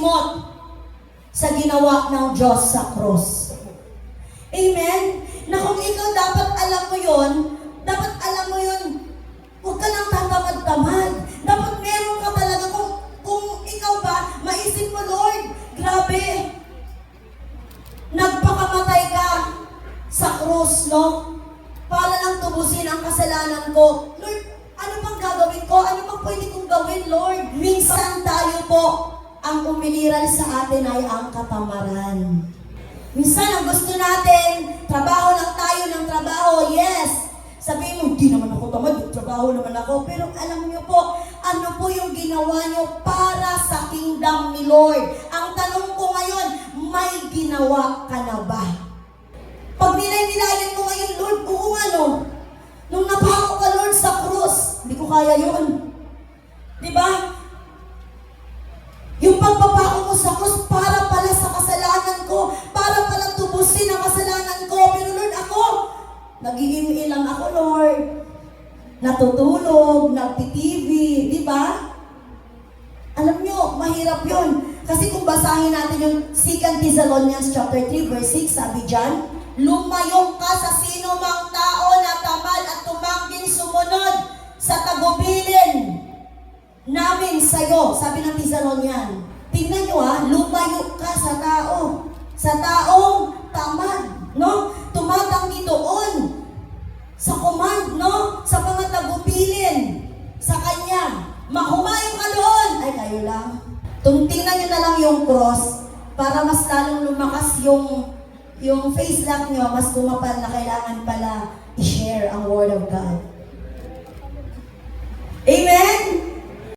masisimot sa ginawa ng Diyos sa cross. Amen? Na kung ikaw dapat alam mo yun, huwag ka lang tatamad-tamad. Dapat meron ka talaga, kung ikaw ba, maisip mo, Lord, grabe, nagpakamatay ka sa krus, no? Para lang tubusin ang kasalanan ko. Lord, ano bang gagawin ko? Ano bang pwede kong gawin, Lord? Minsan tayo po, ang umiliran sa atin ay ang katamaran. Minsan ang gusto natin, trabaho lang tayo ng trabaho, yes. Sabihin mo, hindi naman ako tamad, trabaho naman ako. Pero alam niyo po, ano po yung ginawa niyo para sa kingdom ni Lord? Ang tanong ko ngayon, may ginawa ka na ba? Pag nilay-nilayan mo ngayon, Lord, oo ano? Nung napako ka, Lord, sa krus, hindi ko kaya yun. Di ba? Yung pagpapako mo sa krus, para pala sa kasalanan ko, para pala tubusin ang kasalanan ko. Pero Lord, ako, nag-iimil lang ako, Lord. Natutulog, nagti-TV, di ba? Alam nyo, mahirap yun. Kasi kung basahin natin yung 2 Thessalonians chapter 3, verse 6, sabi dyan, lumayo ka sa sino mang tao na tamad at tumangging sumunod sa tagubilin namin sa'yo. Sabi ng Thessalonian. Tingnan nyo lumayo ka sa tao. Sa taong tamad, no? Tumatanggi doon sa command, no? Sa mga tagubilin sa Kanya. Mahumayo ka doon. Ay, kayo lang. Tingnan nyo na lang yung cross para mas lalong lumakas yung face lock nyo, mas kumapal na kailangan pala i-share ang Word of God. Amen?